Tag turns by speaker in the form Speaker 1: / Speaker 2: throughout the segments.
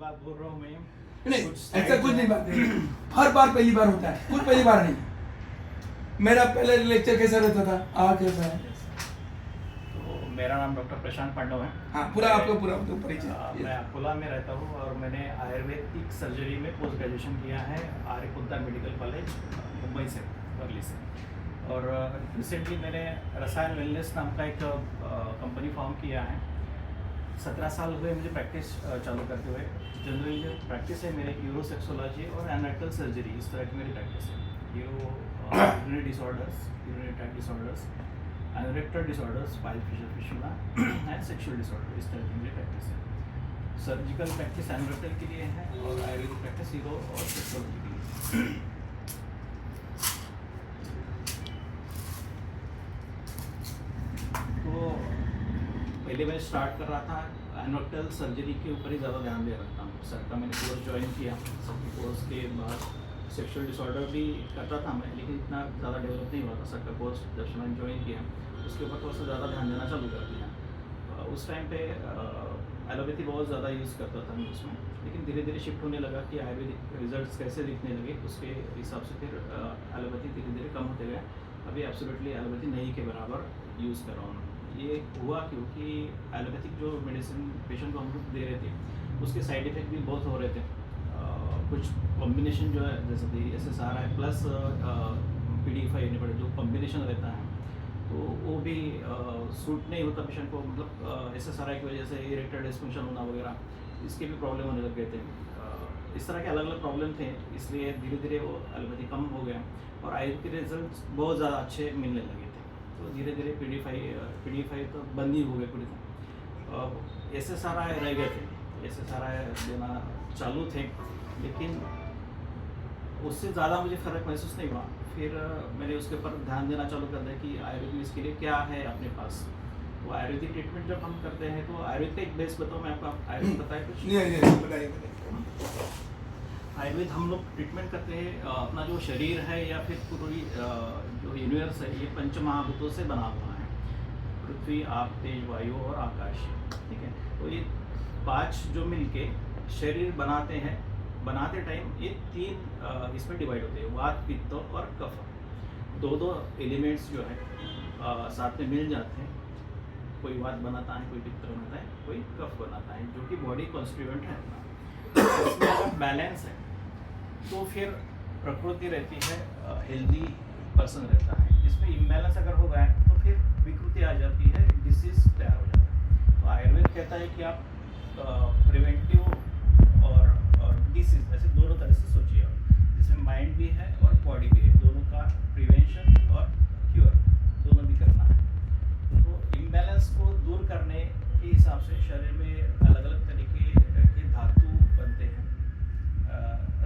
Speaker 1: बात बोल रहा हूँ मैं।
Speaker 2: नहीं,
Speaker 1: कुछ
Speaker 2: ऐसा कुछ नहीं बात है। हर बार पहली बार होता है, कुछ पहली बार नहीं। मेरा पहले लेक्चर कैसा रहता था, कैसा है?
Speaker 1: तो मेरा नाम डॉक्टर प्रशांत पांडव है।
Speaker 2: हाँ, पूरा आपका पूरा परिचय।
Speaker 1: मैं अकोला में रहता हूँ और मैंने आयुर्वेदिक सर्जरी में पोस्ट ग्रेजुएशन किया है आर्य कुंता मेडिकल कॉलेज मुंबई से, वर्ली से। और रिसेंटली मैंने रसायन वेलनेस नाम का एक कंपनी फॉर्म किया है। 17 साल हुए मुझे प्रैक्टिस चालू करते हुए। जनरली जो प्रैक्टिस है मेरे यूरोसेक्सोलॉजी और एनाटल सर्जरी, इस तरह की मेरी प्रैक्टिस है। Urinary disorders, urinary tract disorders, anorectal disorders, pile fissure and sexual disorder, इस तरह की मेरी प्रैक्टिस है। सर्जिकल प्रैक्टिस एनोरेक्टल के लिए है और आयुर्वेदिक प्रैक्टिस यूरो और सेक्सुअल के लिए। तो पहले मैं स्टार्ट कर रहा था एनोरेक्टल सर्जरी के ऊपर ही ज़्यादा ध्यान दे रखता हूँ। सर का मैंने कोर्स ज्वाइन किया, सबके कोर्स के बाद सेक्सुअल डिसऑर्डर भी करता था मैं, लेकिन इतना ज़्यादा डेवलप नहीं हुआ था। सर का कोर्स जब मैंने ज्वाइन किया उसके ऊपर थोड़ा सा ज़्यादा ध्यान देना चालू कर दिया। उस टाइम पे एलोपैथी बहुत ज़्यादा यूज़ करता था मैं उसमें, लेकिन धीरे धीरे शिफ्ट होने लगा कि आयुर्वेदिक रिजल्ट्स कैसे दिखने लगे, उसके हिसाब से फिर एलोपैथी धीरे धीरे कम होते गए। अभी एब्सोल्युटली एलोपैथी नहीं के बराबर यूज़ कर रहा हूँ। ये हुआ क्योंकि एलोपैथिक जो मेडिसिन पेशेंट को हम लोग दे रहे थे उसके साइड इफ़ेक्ट भी बहुत हो रहे थे। कुछ कॉम्बिनेशन जो है, जैसे कि SSRI प्लस PDE5 इन्हें पड़े जो कॉम्बिनेशन रहता है, तो वो भी सूट नहीं होता पेशेंट को। मतलब SSRI की वजह से इरेक्टर डिस्फंक्शन होना वगैरह, इसके भी प्रॉब्लम होने लग गए थे। इस तरह के अलग अलग प्रॉब्लम थे, इसलिए धीरे धीरे वो एलोपैथी कम हो गया और आयुर्वेद के रिजल्ट बहुत ज़्यादा अच्छे मिलने लगे थे। तो धीरे धीरे PDE5 तो बंद ही हो गए पूरी तरह। SSRI रह गए थे, SSRI देना चालू थे, लेकिन उससे ज़्यादा मुझे फ़र्क महसूस नहीं हुआ। फिर मैंने उसके ऊपर ध्यान देना चालू कर दिया कि आयुर्वेद में इसके लिए क्या है अपने पास। तो आयुर्वेदिक ट्रीटमेंट जब हम करते हैं तो आयुर्वेद का एक बेस बताऊँ मैं आपको, आयुर्वेद बताए कुछ?
Speaker 2: नहीं, बताइए।
Speaker 1: आयुर्वेद हम लोग ट्रीटमेंट करते हैं अपना जो शरीर है या फिर पूरी जो यूनिवर्स है, ये पंच महाभूतों से बना हुआ है। पृथ्वी, आप, तेज, वायु और आकाश, ठीक है। तो ये 5 जो मिलके शरीर बनाते हैं, बनाते टाइम ये 3 इसमें डिवाइड होते हैं, वात, पित्त और कफ। दो एलिमेंट्स जो है साथ में मिल जाते हैं। कोई वात बनाता है, कोई पित्त बनाता है, कोई कफ बनाता है, जो कि बॉडी कॉन्स्टिट्यूएंट है अपना। इसमें अगर बैलेंस है तो फिर प्रकृति रहती है, हेल्दी पर्सन रहता है। इसमें इम्बैलेंस अगर हो गया तो फिर विकृति आ जाती है, डिसीज तैयार हो जाता है। तो आयुर्वेद कहता है कि आप प्रिवेंटिव और डिसीज, ऐसे दोनों तरह से सोचिए आप, जिसमें माइंड भी है और बॉडी भी है, दोनों का प्रिवेंशन और क्योर दोनों भी करना है। तो इम्बैलेंस को दूर करने के हिसाब से शरीर में अलग अलग तरीके के धातु बनते हैं।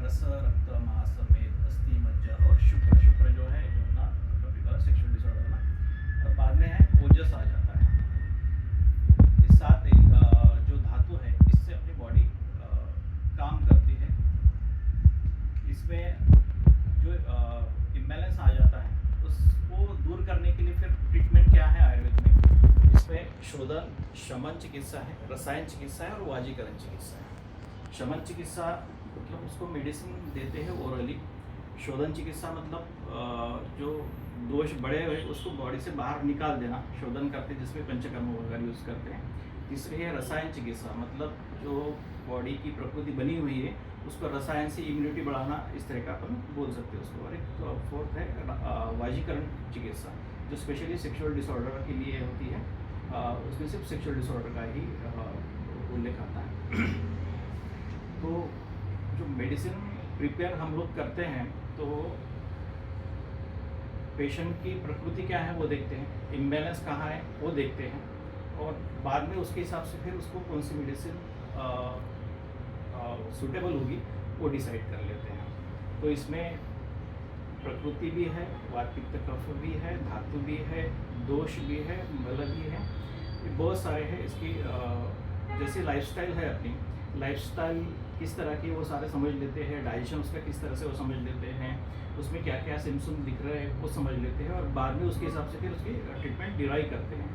Speaker 1: रस, रक्त, मांस, मेद, अस्थि, मज्जा और शुक्र जो है अपना सेक्सुअल डिसऑर्डर ना, और बाद में है ओजस आ जाता है। इस साथ जो धातु है इससे अपनी बॉडी काम करती है। इसमें जो इम्बैलेंस आ जाता है उसको दूर करने के लिए फिर ट्रीटमेंट क्या है आयुर्वेद में, इसमें शोधन, शमन चिकित्सा है, रसायन चिकित्सा है और वाजीकरण चिकित्सा है। शमन चिकित्सा मतलब उसको मेडिसिन देते हैं ओरली। शोधन चिकित्सा मतलब जो दोष बढ़े हुए उसको बॉडी से बाहर निकाल देना, शोधन करते हैं, जिसमें पंचकर्म वगैरह यूज़ करते हैं। तीसरी है रसायन चिकित्सा, मतलब जो बॉडी की प्रकृति बनी हुई है उसको रसायन से इम्यूनिटी बढ़ाना, इस तरह का अपन बोल सकते हैं उसको। और एक फोर्थ है वाजीकरण चिकित्सा, जो स्पेशली सेक्सुअल डिसऑर्डर के लिए होती है। उसमें सिर्फ सेक्सुअल डिसऑर्डर का ही उल्लेख आता है। तो जो मेडिसिन प्रिपेयर हम लोग करते हैं तो पेशेंट की प्रकृति क्या है वो देखते हैं, इम्बैलेंस कहाँ है वो देखते हैं, और बाद में उसके हिसाब से फिर उसको कौन सी मेडिसिन सूटेबल होगी वो डिसाइड कर लेते हैं। तो इसमें प्रकृति भी है, वात, पित्त, कफ भी है, धातु भी है, दोष भी है, मल भी है, ये बहुत सारे हैं। इसकी जैसे लाइफस्टाइल है, अपनी लाइफस्टाइल किस तरह की वो सारे समझ लेते हैं, डाइजेशन उसका किस तरह से वो समझ लेते हैं, उसमें क्या क्या सिम्पटम दिख रहे हैं वो समझ लेते हैं, और बाद में उसके हिसाब से फिर उसकी ट्रीटमेंट डिराइव करते हैं।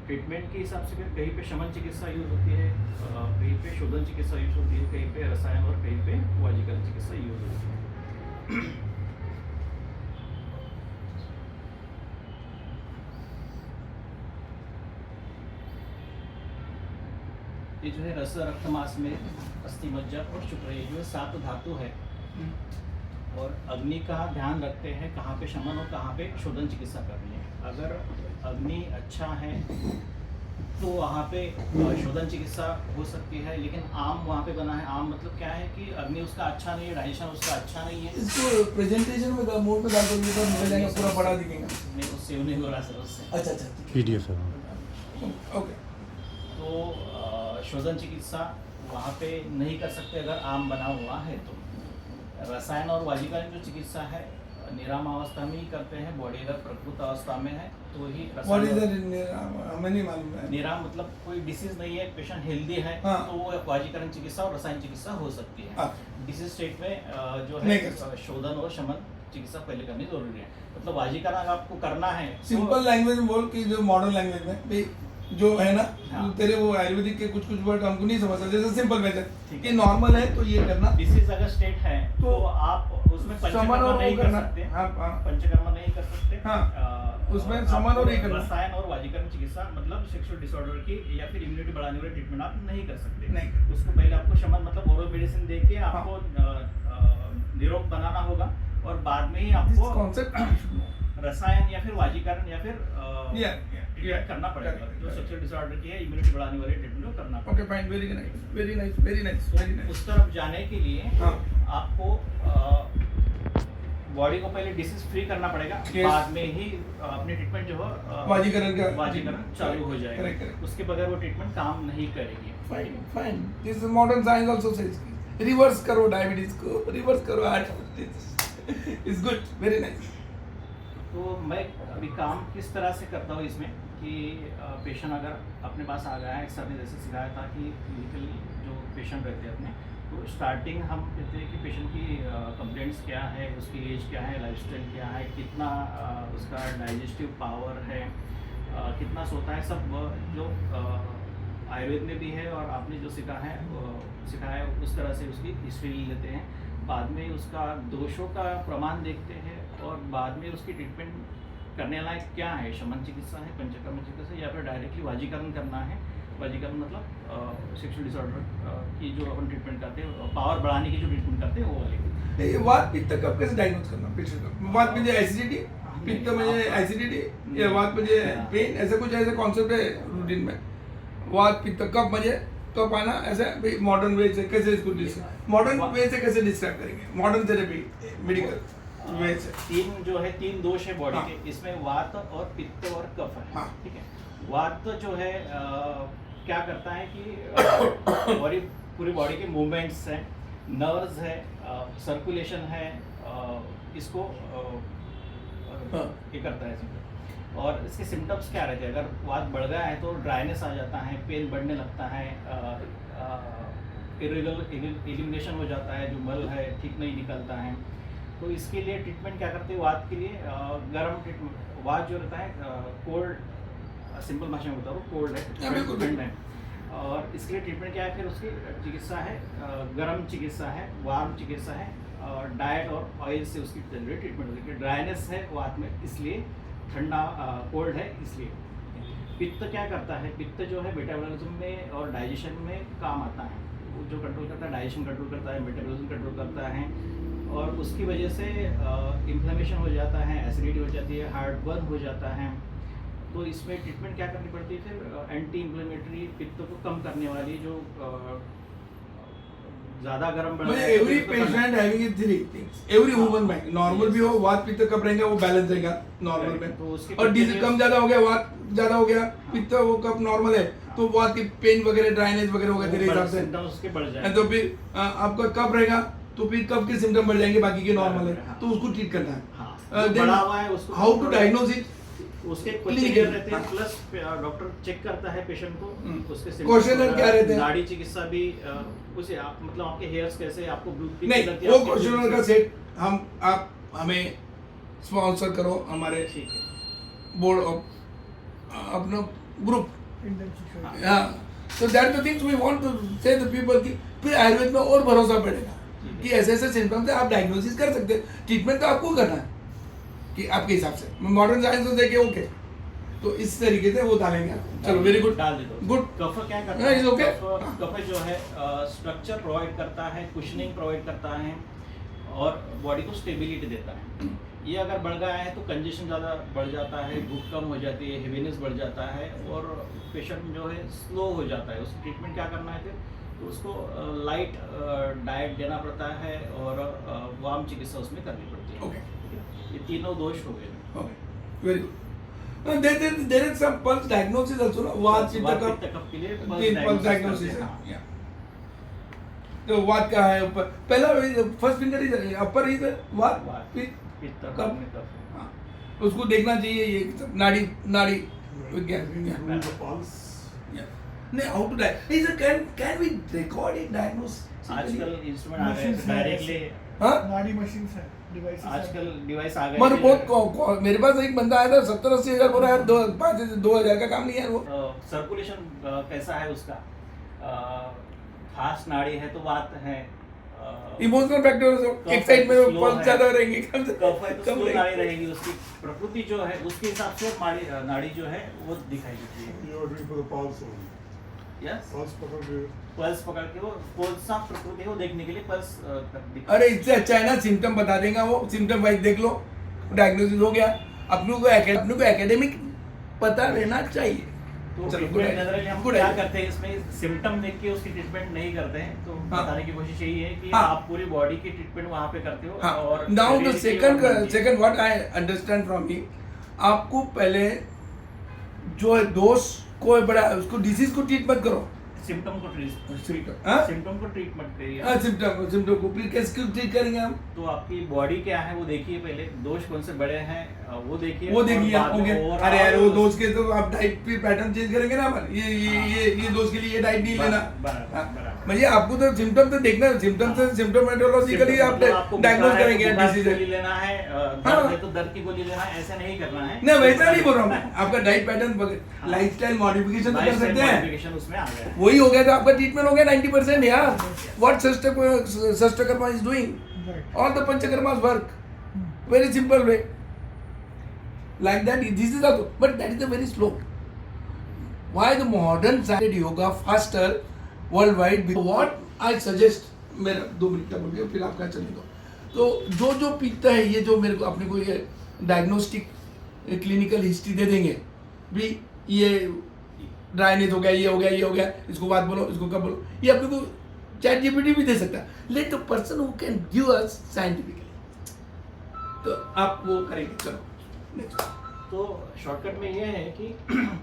Speaker 1: ट्रीटमेंट के हिसाब से फिर कहीं पे शमन चिकित्सा यूज होती है, कहीं पे शोधन चिकित्सा यूज होती है, कहीं पे रसायन और कहीं पे वाजीकरण चिकित्सा यूज होती है। ये जो है रस रक्त मांस में अस्थि मज्जा और शुक्र, ये जो है 7 धातु है और अग्नि का ध्यान रखते हैं कहाँ पे शमन और कहाँ पे शोधन चिकित्सा करनी है। अगर अग्नि अच्छा है तो वहाँ पे शोधन चिकित्सा हो सकती है, लेकिन आम वहाँ पे बना है। आम मतलब क्या है कि अग्नि उसका अच्छा नहीं है, डाइजेशन उसका अच्छा नहीं है।
Speaker 2: इसको प्रेजेंटेशन में मोड पे डाल दोगे तो निकल जाएगा, पूरा बड़ा दिखेगा।
Speaker 1: नहीं, वो सेव नहीं हो रहा सर उससे।
Speaker 2: अच्छा अच्छा
Speaker 3: PDF है।
Speaker 2: ओके।
Speaker 1: तो शोधन चिकित्सा वहाँ पे नहीं कर सकते अगर आम बना हुआ है तो। रसायन और वाजीकरण जो चिकित्सा है निराम अवस्था में ही करते हैं। बॉडी अगर प्रकृत अवस्था में है तो ही
Speaker 2: व्हाट इज
Speaker 1: रसायन
Speaker 2: द हमें नहीं मालूम है।
Speaker 1: निराम मतलब कोई डिसीज नहीं है, पेशेंट हेल्दी है,
Speaker 2: हाँ।
Speaker 1: तो वो वाजीकरण चिकित्सा और रसायन चिकित्सा हो सकती है।
Speaker 2: हाँ।
Speaker 1: डिसीज स्टेट में जो
Speaker 2: नहीं
Speaker 1: है
Speaker 2: कर सकते।
Speaker 1: शोधन और शमन चिकित्सा पहले करनी जरूरी है। मतलब वाजीकरण अगर आपको करना है तो-
Speaker 2: सिंपल लैंग्वेज में बोल कि जो मॉडर्न लैंग्वेज में भाई जो है ना,
Speaker 1: हाँ।
Speaker 2: तेरे वो आयुर्वेदिक के कुछ कुछ वर्ड हमको नहीं समझ सकते, जैसे सिंपल
Speaker 1: ठीक
Speaker 2: मेथड कि
Speaker 1: है।
Speaker 2: नॉर्मल है तो ये करना,
Speaker 1: डिसीज अगर स्टेट है तो
Speaker 2: तो
Speaker 1: आप उसमें
Speaker 2: समन
Speaker 1: पंचकर्म
Speaker 2: और
Speaker 1: नहीं
Speaker 2: वो
Speaker 1: कर
Speaker 2: करना।
Speaker 1: सकते।
Speaker 2: हाँ, हाँ।
Speaker 1: पंचकर्म नहीं कर सकते।
Speaker 2: हाँ, उसमें
Speaker 1: और
Speaker 2: समन और
Speaker 1: आपको
Speaker 2: ये करना।
Speaker 1: रसायन और वाजीकरण चिकित्सा मतलब सेक्सुअल डिसऑर्डर की या फिर इम्यूनिटी बढ़ाने वाले ट्रीटमेंट आप नहीं कर सकते।
Speaker 2: नहीं।
Speaker 1: उसको पहले आपको शमन मतलब ओरल मेडिसिन देके आपको निरोग बनाना होगा और बाद में ही आपको
Speaker 2: कॉन्सेप्ट
Speaker 1: रसायन या फिर वाजीकरण या फिर
Speaker 2: Yeah,
Speaker 1: करना पड़ेगा।
Speaker 2: correct,
Speaker 1: जो
Speaker 2: correct.
Speaker 1: सेक्सुअल डिसऑर्डर की है, इम्यूनिटी बढ़ाने वाले ट्रीटमेंट को करना
Speaker 2: ओके
Speaker 1: पड़ेगा।
Speaker 2: Fine, very nice very nice very nice very nice.
Speaker 1: उस तरफ जाने के लिए
Speaker 2: हाँ।
Speaker 1: आपको बॉडी को पहले डिसीज फ्री करना पड़ेगा।
Speaker 2: Yes.
Speaker 1: बाद में ही अपनी ट्रीटमेंट जो है
Speaker 2: वाजीकरण का
Speaker 1: वाजीकरण चालू हो जाएगा।
Speaker 2: Correct, correct.
Speaker 1: उसके बगैर वो ट्रीटमेंट काम नहीं करेगी।
Speaker 2: Fine fine, this modern science also says reverse करो डायबिटीज को, रिवर्स करो heart is good, very nice.
Speaker 1: तो मैं अभी काम किस तरह से करता हूँ इसमें कि पेशेंट अगर अपने पास आ गया है, सर ने जैसे सिखाया था कि क्लिनिकल जो पेशेंट रहते हैं अपने, तो स्टार्टिंग हम कहते हैं कि पेशेंट की कंप्लेंट्स क्या है, उसकी एज क्या है, लाइफस्टाइल क्या है, कितना उसका डाइजेस्टिव पावर है, कितना सोता है, सब जो आयुर्वेद में भी है और आपने जो सिखाया है उस तरह से उसकी हिस्ट्री ले लेते हैं। बाद में उसका दोषों का प्रमाण देखते हैं और बाद में उसकी ट्रीटमेंट करने लायक क्या है, शमन चिकित्सा है, पंचकर्म चिकित्सा या फिर डायरेक्टली वाजीकरण करना है। वाजीकरण मतलब सेक्सुअल डिसऑर्डर की जो अपन ट्रीटमेंट करते हैं, पावर बढ़ाने की जो ट्रीटमेंट करते हैं वो वाली।
Speaker 2: ये वात पित्त कब कैसे डायग्नोज करना पेशेंट का? वात म्हणजे एसिडिटी, पित्त म्हणजे एसिडिटी या वात म्हणजे पेन, ऐसा कुछ ऐसा कॉन्सेप्ट है रूटीन में? वात पित्त कफ म्हणजे कफ आना, ऐसा मॉडर्न वे से कैसे इसको मॉडर्न वे से कैसे डिस्क्राइब करेंगे? मॉडर्न थेरेपी मेडिकल वे से
Speaker 1: तीन जो है, तीन दोष है बॉडी
Speaker 2: हाँ।
Speaker 1: के, इसमें वात और पित्त और कफ है।
Speaker 2: हाँ।
Speaker 1: ठीक है। वात जो है क्या करता है कि बॉडी पूरी बॉडी के मूवमेंट्स हैं, नर्व्स है, सर्कुलेशन है, इसको
Speaker 2: हाँ।
Speaker 1: ये करता है इसमें। और इसके सिम्टम्स क्या रहते हैं? अगर वात बढ़ गया है तो ड्राइनेस आ जाता है, पेन बढ़ने लगता है, एलिमिनेशन हो जाता है, जो मल है ठीक नहीं निकलता है। तो इसके लिए ट्रीटमेंट क्या करते हैं? वात के लिए गर्म ट्रीटमेंट। वात जो रहता है कोल्ड, सिंपल भाषा में बता रहा हूँ, कोल्ड
Speaker 2: हाँ, बिल्कुल,
Speaker 1: है,
Speaker 2: बिल्कुल।
Speaker 1: है। और इसके लिए ट्रीटमेंट क्या है? फिर उसकी चिकित्सा है, गर्म चिकित्सा है, वार्म चिकित्सा है, और डाइट और ऑयल से उसकी ट्रीटमेंट होती है। ड्राइनेस है वात में, इसलिए ठंडा कोल्ड है इसलिए। पित्त क्या करता है? पित्त जो है मेटाबॉलिज्म में और डाइजेशन में काम आता है। वो जो कंट्रोल करता है, डाइजेशन कंट्रोल करता है, मेटाबॉलिज्म कंट्रोल करता है, और उसकी वजह से इन्फ्लेमेशन हो जाता है, एसिडिटी हो जाती है, हार्ट बर्न हो जाता है। तो इसमें ट्रीटमेंट क्या करनी पड़ती है? फिर एंटी इन्फ्लेमेटरी, पित्त को कम करने वाली जो ज़्यादा गर्म बढ़
Speaker 2: म्हणजे
Speaker 1: जाए तो
Speaker 2: एवरी
Speaker 1: पित्त को कम-
Speaker 2: patient having three things, every human being normal भी हो, वात पित्त कब रहेगा वो बैलेंस रहेगा नॉर्मल
Speaker 1: Correct. तो
Speaker 2: में,
Speaker 1: उसके
Speaker 2: और डिजीज
Speaker 1: continuous-
Speaker 2: कम ज्यादा हो गया, वात ज्यादा हो गया, पित्त वो कब नॉर्मल है तो वात की पेन वगैरह ड्राइनेस वगैरह होगा तेरे हिसाब से,
Speaker 1: symptoms उसके बढ़
Speaker 2: and
Speaker 1: जाए।
Speaker 2: तो फिर आपका कब रहेगा तो फिर कब के सिम्टम बढ़ जाएंगे, बाकी के नॉर्मल है
Speaker 1: हाँ।
Speaker 2: तो उसको ट्रीट करना है।
Speaker 1: हाँ, जो बढ़ा हुआ है उसको
Speaker 2: हाउ टू डायग्नोज इट?
Speaker 1: उसके
Speaker 2: Clinical,
Speaker 1: क्वेश्चनर रहते हैं,
Speaker 2: हाँ।
Speaker 1: प्लस डॉक्टर चेक करता है पेशेंट को, उसके symptoms
Speaker 2: Questionnaire
Speaker 1: वगैरह,
Speaker 2: क्या रहते हैं?
Speaker 1: नाड़ी चिकित्सा भी उसे आप मतलब आपके हेयर्स कैसे, आपको ब्लूटूथ
Speaker 2: नहीं, वो क्वेश्चनर का सेट हम आप हमें स्पॉन्सर करो, हमारे
Speaker 1: ठीक है।
Speaker 2: बोर्ड ऑफ अपना ग्रुप हाँ, so that the things we want to say the people कि फिर आयुर्वेद में और भरोसा बढ़ेगा कि ऐसे ऐसे सिम्टम्स से आप डायग्नोसिस कर सकते हैं, ट्रीटमेंट तो आपको करना है कि आपके हिसाब से मॉडर्न साइंस तो देखे ओके, तो इस तरीके से वो डालेंगे आपको। चलो वेरी गुड,
Speaker 1: डाल देते
Speaker 2: गुड।
Speaker 1: कफ क्या करता
Speaker 2: हाँ,
Speaker 1: है,
Speaker 2: it's okay.
Speaker 1: कफ जो है स्ट्रक्चर प्रोवाइड करता है, कुशनिंग प्रोवाइड करता है और बॉडी को स्टेबिलिटी देता है। ये अगर बढ़ गया है तो कंजेशन ज़्यादा बढ़ जाता है, भूख कम हो जाती है, हेवीनेस बढ़ जाता है और पेशेंट जो है स्लो हो जाता है। उसको ट्रीटमेंट क्या करना है फिर, तो उसको लाइट डाइट देना पड़ता है और वार्म चिकित्सा उसमें करनी पड़ती है।
Speaker 2: Okay.
Speaker 1: ये तीनों दोष हो गए।
Speaker 2: Okay, very good. There is some pulse diagnosis also, no? वात पित्त
Speaker 1: वात
Speaker 2: कफ
Speaker 1: पित्त कफ के लिए
Speaker 2: pulse diagnosis
Speaker 1: करते
Speaker 2: है।
Speaker 1: हैं, हाँ।
Speaker 2: तो वात का है ऊपर, पहला first finger is upper is वात
Speaker 1: वात,
Speaker 2: पित्त
Speaker 1: पित्त
Speaker 2: कफ।
Speaker 1: कफ में कफ।
Speaker 2: हाँ, उसको देखना चाहिए ये सब नाड़ी नाड़ी विज्ञान। नहीं, how to diagnose is can we record it diagnose
Speaker 1: आजकल इंस्ट्रूमेंट आ गए
Speaker 4: Machines हैं
Speaker 1: डायरेक्टली।
Speaker 2: हाँ,
Speaker 4: नाड़ी मशीन्स है, डिवाइसेस
Speaker 1: आजकल डिवाइस आ गए
Speaker 2: मेरे
Speaker 1: कि
Speaker 2: बहुत मेरे पास एक बंदा आया था 70-80 हजार बोला यार 5,000 का काम नहीं है वो।
Speaker 1: सर्कुलेशन कैसा है उसका, फास्ट नाड़ी है तो वात है,
Speaker 2: इमोशनल फैक्टर एक साइड में
Speaker 1: slow
Speaker 2: पल्स
Speaker 1: है।
Speaker 2: ज्यादा रहेंगे, कम से
Speaker 1: कफ है तो
Speaker 2: कम
Speaker 1: स्लो नाड़ी
Speaker 2: रहेंगे।
Speaker 1: रहेगी। उसकी प्रकृति जो है उसके हिसाब से नाड़ी जो है वो दिखाई देती है।
Speaker 5: You are doing for the pulse only.
Speaker 1: Yes,
Speaker 5: Pulse पकड़ के
Speaker 1: पल्स पकड़ के वो कौन सा प्रकृति है वो देखने के लिए पल्स दिखा।
Speaker 2: अरे इससे अच्छा है ना, सिम्टम बता देगा वो, सिम्टम वाइज देख लो, डायग्नोसिस हो गया। अपने को एकेडमिक पता रहना चाहिए।
Speaker 1: तो
Speaker 2: चलो,
Speaker 1: ट्रीटमेंट
Speaker 2: good
Speaker 1: जनरली हम
Speaker 2: good
Speaker 1: क्या
Speaker 2: idea।
Speaker 1: करते हैं इसमें, सिम्टम देख के उसकी ट्रीटमेंट नहीं करते हैं। तो
Speaker 2: हाँ।
Speaker 1: बताने की कोशिश यही है कि
Speaker 2: हाँ।
Speaker 1: आप पूरी बॉडी की ट्रीटमेंट वहाँ पे करते हो।
Speaker 2: हाँ,
Speaker 1: और
Speaker 2: नाउ द
Speaker 1: शरीर की और मन की।
Speaker 2: Second what I understand from you, आपको पहले जो है दोष को बड़ा उसको डिसीज को ट्रीट मत करो,
Speaker 1: सिम्टम को
Speaker 2: हाँ?
Speaker 1: सिम्टम को ट्रीटमेंट करिए।
Speaker 2: सिम्टम को फिर कैसे ट्रीट करेंगे हम?
Speaker 1: तो आपकी बॉडी क्या है वो देखिए, पहले दोष कौन से बड़े हैं वो देखिए।
Speaker 2: वो देखिए
Speaker 1: और बाद
Speaker 2: हो
Speaker 1: में
Speaker 2: गया।
Speaker 1: overall
Speaker 2: अरे यार वो दोस्त के तो आप डाइट पे पैटर्न चेंज करेंगे ना अपन, ये दोस्त के लिए ये डाइट नहीं लेना।
Speaker 1: बराबर,
Speaker 2: हाँ,
Speaker 1: बराबर।
Speaker 2: भैया आपको तो सिम्टम तो देखना है, सिम्टम से सिम्टोमेटोलॉजिकली आप
Speaker 1: मतलब आपको
Speaker 2: डायग्नोज
Speaker 1: बुखार है
Speaker 2: करेंगे
Speaker 1: तो बुखार की
Speaker 2: डिसीज।
Speaker 1: गोली लेना है, दर्द
Speaker 2: हाँ।
Speaker 1: है तो दर्द की गोली लेना है, ऐसा नहीं करना है।
Speaker 2: ना वैसा नहीं बोल रहा हूँ मैं, आपका डाइट पैटर्न लाइफस्टाइल मॉडिफिकेशन तो कर
Speaker 1: Lifestyle
Speaker 2: सकते हैं।
Speaker 1: modification उसमें आ गया है।
Speaker 2: वही हो गया तो आपका ट्रीटमेंट हो गया 90% यार। What Sashtakama is doing,
Speaker 4: right.
Speaker 2: all the Panchakarmas work very simple way like that. This is also, but that is a very slow. Why the modern science yoga faster worldwide? What I suggest, मेरा 2 minute का बोल के फिर आपका चलने दो। तो जो पीता है ये जो मेरे को अपने को ये डायग्नोस्टिक क्लिनिकल हिस्ट्री दे देंगे भी, ये ड्राइनेस हो गया, ये हो गया, ये हो गया, इसको बात बोलो, इसको कब बोलो, ये अपने को चैट जीपीटी भी दे सकता है। Let the person who can give us scientifically, तो आप वो करेंगे। चलो नेक्स्ट।
Speaker 1: तो शॉर्टकट में ये है कि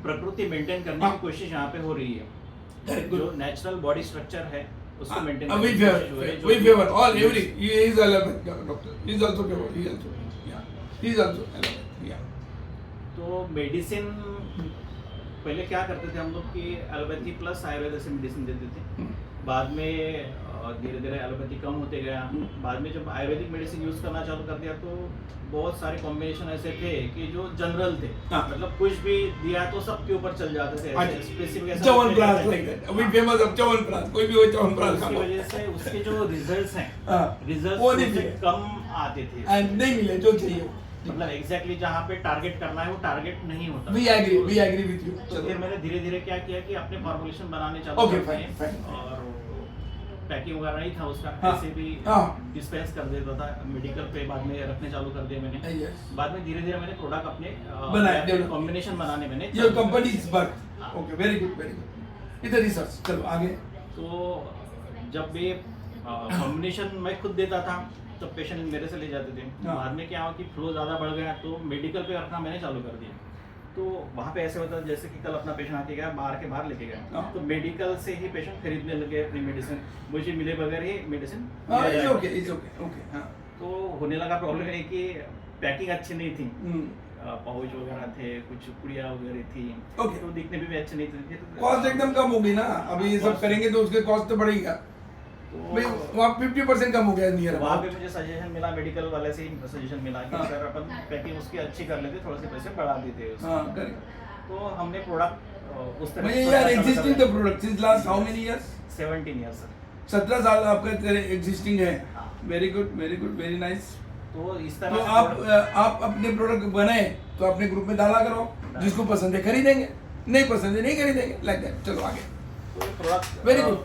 Speaker 1: प्रकृति मेंटेन करने
Speaker 2: हाँ।
Speaker 1: की कोशिश यहाँ पे हो रही है।
Speaker 2: Very good.
Speaker 1: जो नेचुरल बॉडी स्ट्रक्चर है उसको maintain
Speaker 2: we favor all every he is allopathy doctor, he is also favor, he is also allopathy, yeah.
Speaker 1: तो मेडिसिन पहले क्या करते थे हम लोग कि एलोपैथी प्लस आयुर्वेद से मेडिसिन देते थे। बाद में धीरे धीरे एलोपैथी कम होते गया। बाद में जब आयुर्वेदिक मेडिसिन यूज करना चालू कर दिया तो बहुत सारे कॉम्बिनेशन ऐसे थे कि जो जनरल थे।
Speaker 2: हाँ।
Speaker 1: मतलब कुछ भी दिया तो सबके ऊपर चल जाते थे, ऐसे स्पेसिफिक ऐसा कुछ नहीं
Speaker 2: Chyawanprash
Speaker 1: रहता
Speaker 2: like
Speaker 1: था।
Speaker 2: that, we famous of Chyawanprash, कोई भी हो Chyawanprash
Speaker 1: उसकी
Speaker 2: खा
Speaker 1: वजह से उसके जो रिजल्ट्स हैं,
Speaker 2: हाँ,
Speaker 1: रिजल्ट्स
Speaker 2: वो नहीं
Speaker 1: उससे
Speaker 2: मिले।
Speaker 1: कम आते थे।
Speaker 2: and नहीं मिले जो चाहिए वो।
Speaker 1: मतलब एग्जैक्टली जहाँ पे टारगेट करना है वो टारगेट नहीं होता।
Speaker 2: We agree with you।
Speaker 1: तो फिर मैंने धीरे धीरे क्या किया कि अपने फॉर्मुलेशन बनाने चालू
Speaker 2: Okay,
Speaker 1: कर
Speaker 2: fine,
Speaker 1: दिए।
Speaker 2: fine।
Speaker 1: और पैकिंग वगैरह नहीं था उसका,
Speaker 2: हाँ,
Speaker 1: ऐसे भी
Speaker 2: हाँ।
Speaker 1: डिस्पेंस कर देता था मेडिकल पे। बाद में रखने चालू कर दिए मैंने।
Speaker 2: Yes.
Speaker 1: बाद में धीरे धीरे मैंने प्रोडक्ट अपने
Speaker 2: बनाए, develop।
Speaker 1: कॉम्बिनेशन बनाने मैंने
Speaker 2: Your
Speaker 1: चालू
Speaker 2: company
Speaker 1: कर
Speaker 2: is
Speaker 1: दिए।
Speaker 2: work,
Speaker 1: हाँ।
Speaker 2: okay, very good, very good। इधर रिसर्च, चलो आगे।
Speaker 1: तो जब ये कॉम्बिनेशन मैं खुद देता था तब पेशेंट मेरे से ले जाते थे।
Speaker 2: हाँ।
Speaker 1: बाद में क्या हुआ कि फ्लो ज़्यादा बढ़ गया तो मेडिकल पे रखना मैंने चालू कर दिया। तो वहाँ पे ऐसे होता है जैसे कि कल अपना पेशेंट आके गया, बाहर लेके गया,
Speaker 2: हाँ।
Speaker 1: तो मेडिकल से ही पेशेंट खरीदने लगे अपनी मेडिसिन, मुझे मिले बगैर ही मेडिसिन
Speaker 2: हाँ,
Speaker 1: लिया
Speaker 2: it's
Speaker 1: जाएगा।
Speaker 2: okay, it's okay, okay, हाँ।
Speaker 1: तो होने लगा प्रॉब्लम है कि पैकिंग अच्छी नहीं थी,
Speaker 2: हम्म,
Speaker 1: पाउच वगैरह थे, कुछ पुड़िया वगैरह थी,
Speaker 2: Okay।
Speaker 1: तो दिखने में भी अच्छे नहीं थे। तो
Speaker 2: कॉस्ट एकदम कम होगी ना, अभी ये सब
Speaker 1: Cost-
Speaker 2: करेंगे तो उसके कॉस्ट तो बढ़ेगा। भाई
Speaker 1: तो
Speaker 2: वहाँ 50% कम हो गया नियर
Speaker 1: वहाँ पे मुझे सजेशन मिला, मेडिकल वाले से ही सजेशन मिला कि
Speaker 2: हाँ।
Speaker 1: सर अपन पैकिंग उसकी अच्छी कर लेते, थोड़े से पैसे बढ़ा देते उसके।
Speaker 2: हाँ करेक्ट।
Speaker 1: तो हमने प्रोडक्ट उस तरह
Speaker 2: म्हणजे यार existing the product since last how many years
Speaker 1: 17 years sir
Speaker 2: 17 साल आपका एग्जिस्टिंग है
Speaker 1: हाँ।
Speaker 2: वेरी गुड वेरी नाइस
Speaker 1: तो इस
Speaker 2: तो
Speaker 1: तरह से
Speaker 2: आप अपने प्रोडक्ट बनाए तो अपने ग्रुप में डाला करो जिसको पसंद है खरीदेंगे नहीं पसंद है नहीं खरीदेंगे लाइक दैट चलो आगे
Speaker 1: तो प्रोडक्ट
Speaker 2: Very good.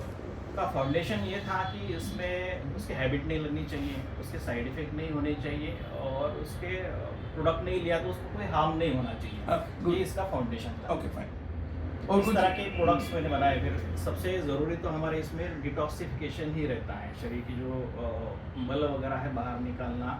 Speaker 1: का फाउंडेशन ये था कि इसमें उसके हैबिट नहीं लगनी चाहिए, उसके साइड इफेक्ट नहीं होने चाहिए और उसके प्रोडक्ट नहीं लिया तो उसको कोई हार्म नहीं होना
Speaker 2: हाँ,
Speaker 1: चाहिए।
Speaker 2: good.
Speaker 1: ये इसका फाउंडेशन था।
Speaker 2: ओके फाइन
Speaker 1: और
Speaker 2: और
Speaker 1: इस
Speaker 2: कुछ
Speaker 1: तरह के प्रोडक्ट्स मैंने बनाए। फिर सबसे ज़रूरी तो हमारे इसमें डिटॉक्सिफिकेशन ही रहता है, शरीर की जो मल वगैरह है बाहर निकालना,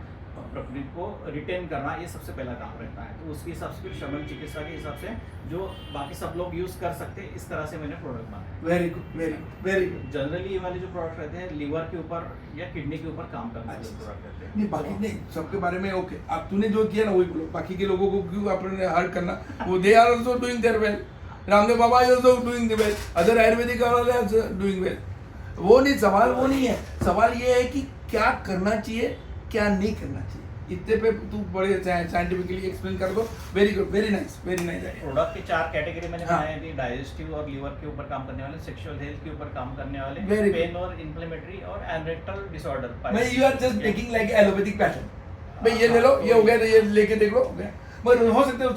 Speaker 1: प्रकृति को रिटेन करना, ये सबसे पहला काम रहता है। तो उसके हिसाब से फिर शमन चिकित्सा के हिसाब से जो बाकी सब लोग यूज़ कर सकते हैं, इस तरह से मैंने प्रोडक्ट बनाए।
Speaker 2: वेरी गुड
Speaker 1: जनरली ये वाले जो प्रोडक्ट रहते हैं लिवर के ऊपर या किडनी के ऊपर काम करने वाले
Speaker 2: अच्छा।
Speaker 1: प्रोडक्ट रहते हैं।
Speaker 2: नहीं बाकी नहीं सबके बारे में ओके आप तूने जो किया ना वही बोलो बाकी के लोगों को क्यों अपने हर्ट करना वो they are also doing there well Ramdev Baba is also doing the well other ayurvedic वाले आल्सो डूइंग वेल वो नहीं सवाल वो नहीं है सवाल ये है कि क्या करना चाहिए क्या नहीं करना चाहिए इतने पे तू बड़े साइंटिफिकली एक्सप्लेन कर दो very good very nice
Speaker 1: product की 4 कैटेगरी मैंने
Speaker 2: हाँ।
Speaker 1: बनाए थी, डाइजेस्टिव और लीवर के ऊपर काम करने वाले, सेक्सुअल हेल्थ के ऊपर काम करने वाले,
Speaker 2: Very good.
Speaker 1: पेन और इन्फ्लेमेटरी और एनरेक्टल डिसऑर्डर।
Speaker 2: मैं you are just taking like allopathic pattern भाई ये ले लो ये हो गया तो ये लेके देख लो हो गया मगर हो सकता है